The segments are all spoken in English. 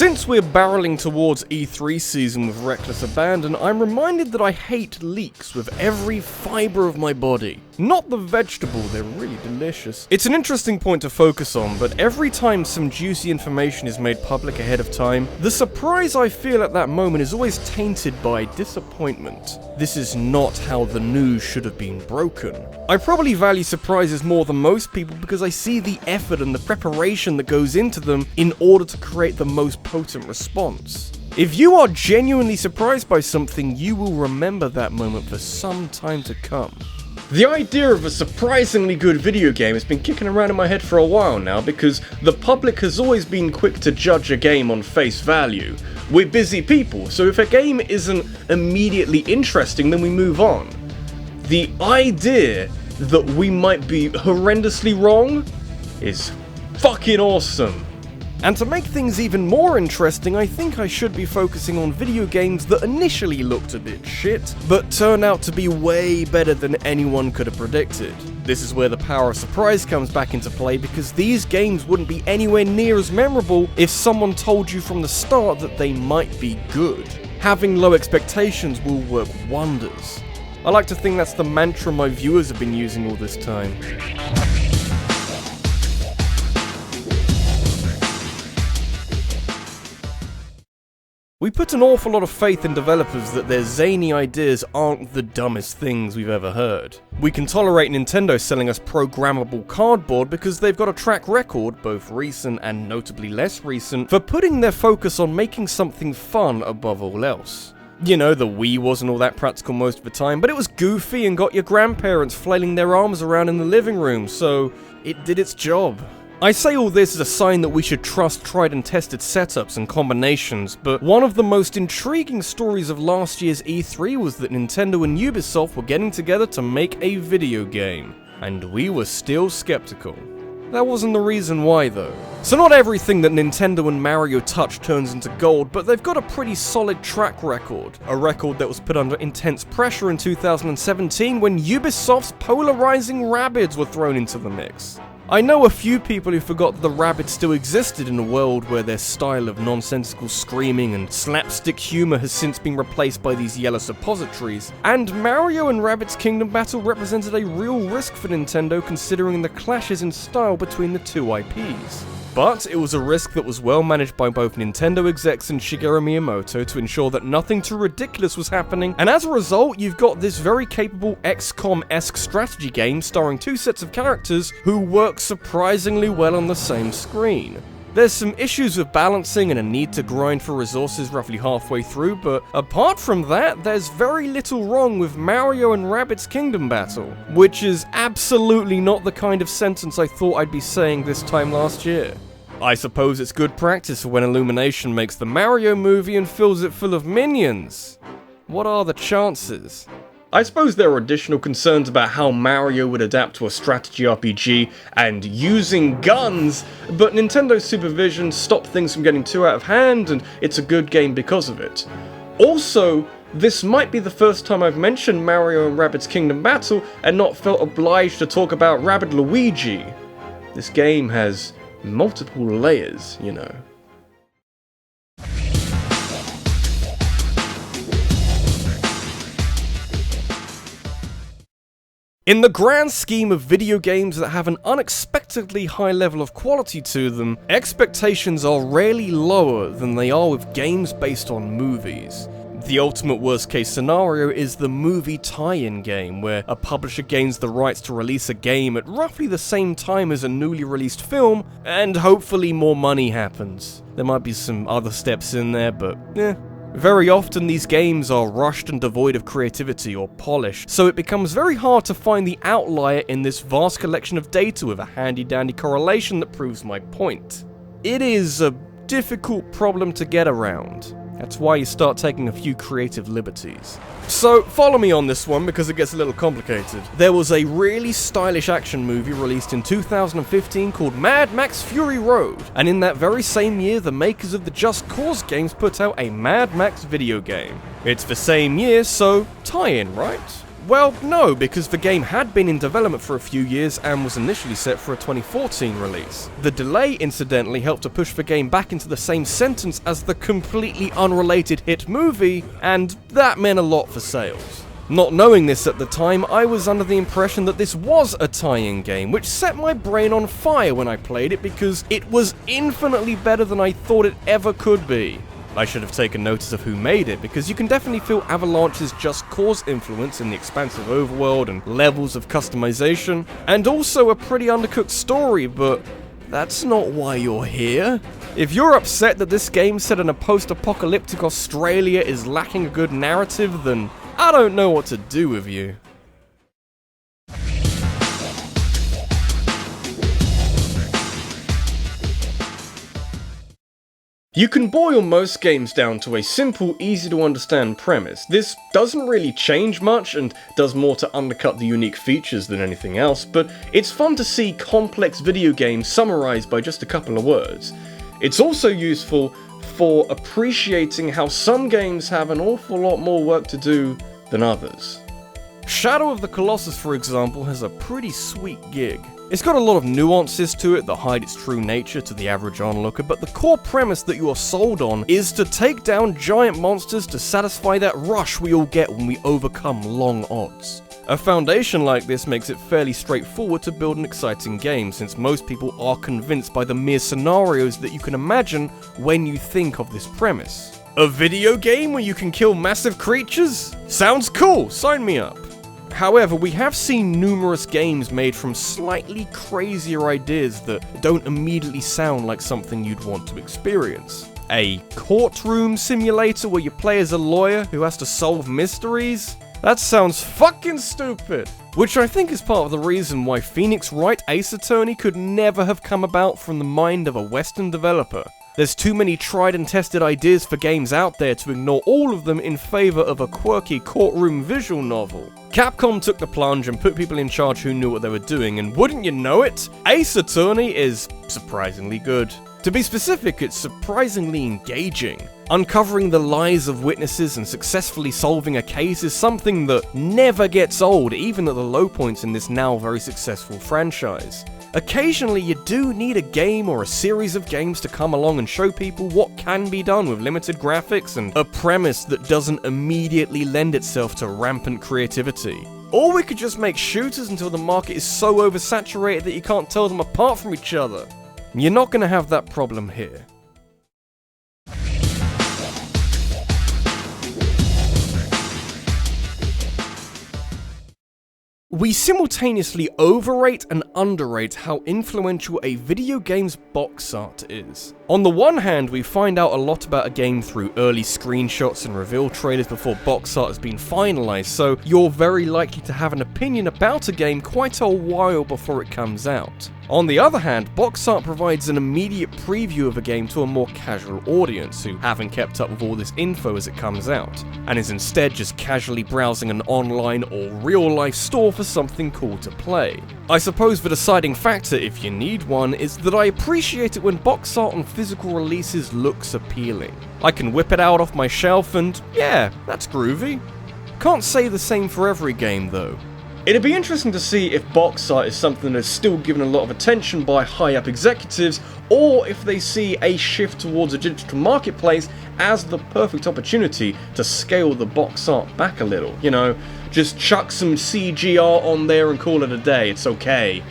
Since we're barreling towards E3 season with reckless abandon, I'm reminded that I hate leaks with every fibre of my body. Not the vegetable, they're really delicious. It's an interesting point to focus on, but every time some juicy information is made public ahead of time, the surprise I feel at that moment is always tainted by disappointment. This is not how the news should have been broken. I probably value surprises more than most people because I see the effort and the preparation that goes into them in order to create the most potent response. If you are genuinely surprised by something, you will remember that moment for some time to come. The idea of a surprisingly good video game has been kicking around in my head for a while now because the public has always been quick to judge a game on face value. We're busy people, so if a game isn't immediately interesting, then we move on. The idea that we might be horrendously wrong is fucking awesome. And to make things even more interesting, I think I should be focusing on video games that initially looked a bit shit, but turned out to be way better than anyone could have predicted. This is where the power of surprise comes back into play, because these games wouldn't be anywhere near as memorable if someone told you from the start that they might be good. Having low expectations will work wonders. I like to think that's the mantra my viewers have been using all this time. We put an awful lot of faith in developers that their zany ideas aren't the dumbest things we've ever heard. We can tolerate Nintendo selling us programmable cardboard because they've got a track record, both recent and notably less recent, for putting their focus on making something fun above all else. You know, the Wii wasn't all that practical most of the time, but it was goofy and got your grandparents flailing their arms around in the living room, so it did its job. I say all this as a sign that we should trust tried and tested setups and combinations, but one of the most intriguing stories of last year's E3 was that Nintendo and Ubisoft were getting together to make a video game, and we were still skeptical. That wasn't the reason why though. So not everything that Nintendo and Mario touch turns into gold, but they've got a pretty solid track record. A record that was put under intense pressure in 2017 when Ubisoft's polarizing Rabbids were thrown into the mix. I know a few people who forgot that the Rabbids still existed in a world where their style of nonsensical screaming and slapstick humor has since been replaced by these yellow suppositories, and Mario and Rabbids Kingdom Battle represented a real risk for Nintendo considering the clashes in style between the two IPs. But it was a risk that was well managed by both Nintendo execs and Shigeru Miyamoto to ensure that nothing too ridiculous was happening, and as a result, you've got this very capable XCOM-esque strategy game starring two sets of characters who work surprisingly well on the same screen. There's some issues with balancing and a need to grind for resources roughly halfway through, but apart from that, there's very little wrong with Mario and Rabbids Kingdom Battle, which is absolutely not the kind of sentence I thought I'd be saying this time last year. I suppose it's good practice for when Illumination makes the Mario movie and fills it full of minions. What are the chances? I suppose there are additional concerns about how Mario would adapt to a strategy RPG and using guns, but Nintendo's supervision stopped things from getting too out of hand, and it's a good game because of it. Also, this might be the first time I've mentioned Mario and Rabbids Kingdom Battle and not felt obliged to talk about RabbidLuigi. This game has multiple layers, you know. In the grand scheme of video games that have an unexpectedly high level of quality to them, expectations are rarely lower than they are with games based on movies. The ultimate worst case scenario is the movie tie-in game, where a publisher gains the rights to release a game at roughly the same time as a newly released film, and hopefully more money happens. There might be some other steps in there, but Very often these games are rushed and devoid of creativity or polish, so it becomes very hard to find the outlier in this vast collection of data with a handy-dandy correlation that proves my point. It is a difficult problem to get around. That's why you start taking a few creative liberties. So, follow me on this one because it gets a little complicated. There was a really stylish action movie released in 2015 called Mad Max Fury Road, and in that very same year, the makers of the Just Cause games put out a Mad Max video game. It's the same year, so tie-in, right? Well, no, because the game had been in development for a few years and was initially set for a 2014 release. The delay, incidentally, helped to push the game back into the same sentence as the completely unrelated hit movie, and that meant a lot for sales. Not knowing this at the time, I was under the impression that this was a tie-in game, which set my brain on fire when I played it because it was infinitely better than I thought it ever could be. I should have taken notice of who made it, because you can definitely feel Avalanche's Just Cause influence in the expansive overworld and levels of customization, and also a pretty undercooked story, but that's not why you're here. If you're upset that this game set in a post-apocalyptic Australia is lacking a good narrative, then I don't know what to do with you. You can boil most games down to a simple, easy to understand premise. This doesn't really change much and does more to undercut the unique features than anything else, but it's fun to see complex video games summarized by just a couple of words. It's also useful for appreciating how some games have an awful lot more work to do than others. Shadow of the Colossus, for example, has a pretty sweet gig. It's got a lot of nuances to it that hide its true nature to the average onlooker, but the core premise that you are sold on is to take down giant monsters to satisfy that rush we all get when we overcome long odds. A foundation like this makes it fairly straightforward to build an exciting game, since most people are convinced by the mere scenarios that you can imagine when you think of this premise. A video game where you can kill massive creatures? Sounds cool, sign me up. However, we have seen numerous games made from slightly crazier ideas that don't immediately sound like something you'd want to experience. A courtroom simulator where you play as a lawyer who has to solve mysteries? That sounds fucking stupid! Which I think is part of the reason why Phoenix Wright Ace Attorney could never have come about from the mind of a Western developer. There's too many tried and tested ideas for games out there to ignore all of them in favour of a quirky courtroom visual novel. Capcom took the plunge and put people in charge who knew what they were doing, and wouldn't you know it, Ace Attorney is surprisingly good. To be specific, it's surprisingly engaging. Uncovering the lies of witnesses and successfully solving a case is something that never gets old, even at the low points in this now very successful franchise. Occasionally, you do need a game or a series of games to come along and show people what can be done with limited graphics and a premise that doesn't immediately lend itself to rampant creativity. Or we could just make shooters until the market is so oversaturated that you can't tell them apart from each other. You're not going to have that problem here. We simultaneously overrate and underrate how influential a video game's box art is. On the one hand, we find out a lot about a game through early screenshots and reveal trailers before box art has been finalized, so you're very likely to have an opinion about a game quite a while before it comes out. On the other hand, box art provides an immediate preview of a game to a more casual audience who haven't kept up with all this info as it comes out, and is instead just casually browsing an online or real-life store for something cool to play. I suppose the deciding factor, if you need one, is that I appreciate it when box art on physical releases looks appealing. I can whip it out off my shelf and, yeah, that's groovy. Can't say the same for every game though. It'd be interesting to see if box art is something that's still given a lot of attention by high-up executives, or if they see a shift towards a digital marketplace as the perfect opportunity to scale the box art back a little. You know, just chuck some CGR on there and call it a day, it's okay.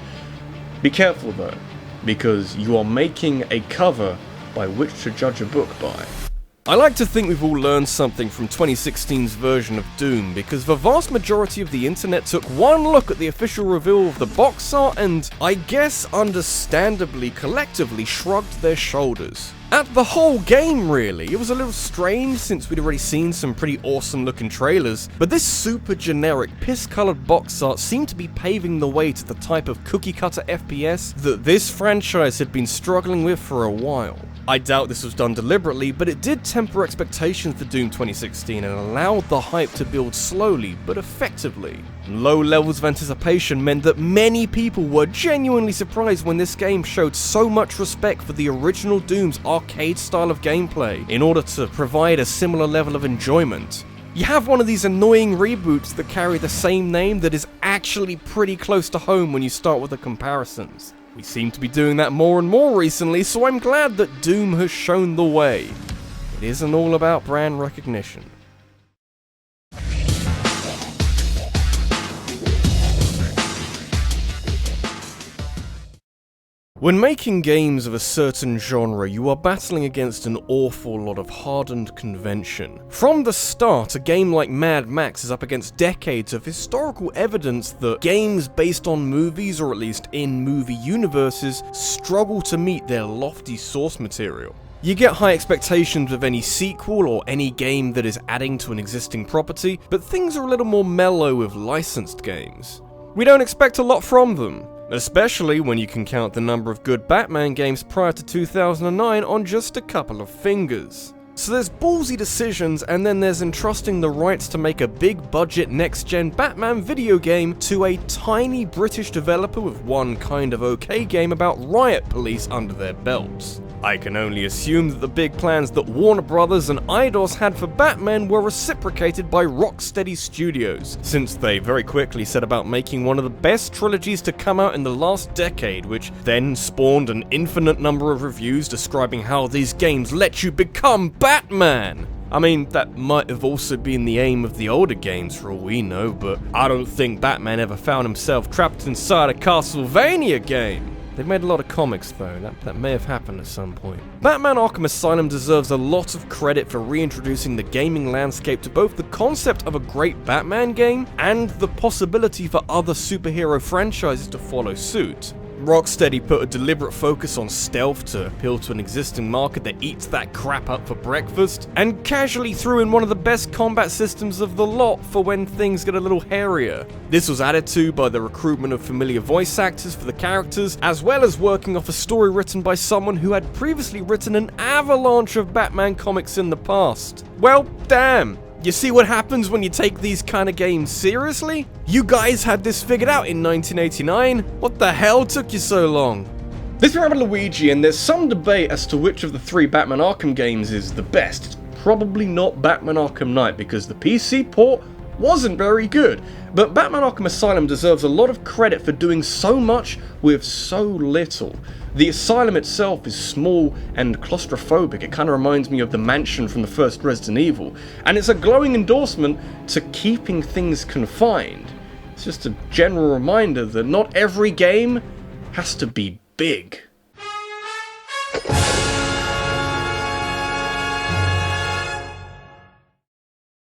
Be careful though, because you are making a cover by which to judge a book by. I like to think we've all learned something from 2016's version of Doom, because the vast majority of the internet took one look at the official reveal of the box art and, I guess understandably, collectively shrugged their shoulders. At the whole game, really. It was a little strange since we'd already seen some pretty awesome looking trailers, but this super generic, piss-coloured box art seemed to be paving the way to the type of cookie-cutter FPS that this franchise had been struggling with for a while. I doubt this was done deliberately, but it did temper expectations for Doom 2016 and allowed the hype to build slowly but effectively. Low levels of anticipation meant that many people were genuinely surprised when this game showed so much respect for the original Doom's arcade style of gameplay in order to provide a similar level of enjoyment. You have one of these annoying reboots that carry the same name that is actually pretty close to home when you start with the comparisons. We seem to be doing that more and more recently, so I'm glad that Doom has shown the way. It isn't all about brand recognition. When making games of a certain genre, you are battling against an awful lot of hardened convention. From the start, a game like Mad Max is up against decades of historical evidence that games based on movies, or at least in movie universes, struggle to meet their lofty source material. You get high expectations of any sequel or any game that is adding to an existing property, but things are a little more mellow with licensed games. We don't expect a lot from them. Especially when you can count the number of good Batman games prior to 2009 on just a couple of fingers. So there's ballsy decisions, and then there's entrusting the rights to make a big budget next-gen Batman video game to a tiny British developer with one kind of okay game about riot police under their belts. I can only assume that the big plans that Warner Brothers and Eidos had for Batman were reciprocated by Rocksteady Studios, since they very quickly set about making one of the best trilogies to come out in the last decade, which then spawned an infinite number of reviews describing how these games let you become Batman. I mean, that might have also been the aim of the older games for all we know, but I don't think Batman ever found himself trapped inside a Castlevania game. They've made a lot of comics though, that may have happened at some point. Batman Arkham Asylum deserves a lot of credit for reintroducing the gaming landscape to both the concept of a great Batman game and the possibility for other superhero franchises to follow suit. Rocksteady put a deliberate focus on stealth to appeal to an existing market that eats that crap up for breakfast, and casually threw in one of the best combat systems of the lot for when things get a little hairier. This was added to by the recruitment of familiar voice actors for the characters, as well as working off a story written by someone who had previously written an avalanche of Batman comics in the past. Well, damn. You see what happens when you take these kind of games seriously? You guys had this figured out in 1989. What the hell took you so long? This is RabbidLuigi, and there's some debate as to which of the three Batman Arkham games is the best. It's probably not Batman Arkham Knight, because the PC port wasn't very good. But Batman Arkham Asylum deserves a lot of credit for doing so much with so little. The asylum itself is small and claustrophobic. It kind of reminds me of the mansion from the first Resident Evil. And it's a glowing endorsement to keeping things confined. It's just a general reminder that not every game has to be big.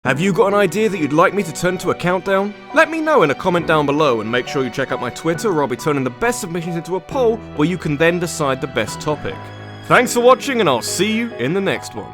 Have you got an idea that you'd like me to turn to a countdown? Let me know in a comment down below, and make sure you check out my Twitter, where I'll be turning the best submissions into a poll where you can then decide the best topic. Thanks for watching, and I'll see you in the next one.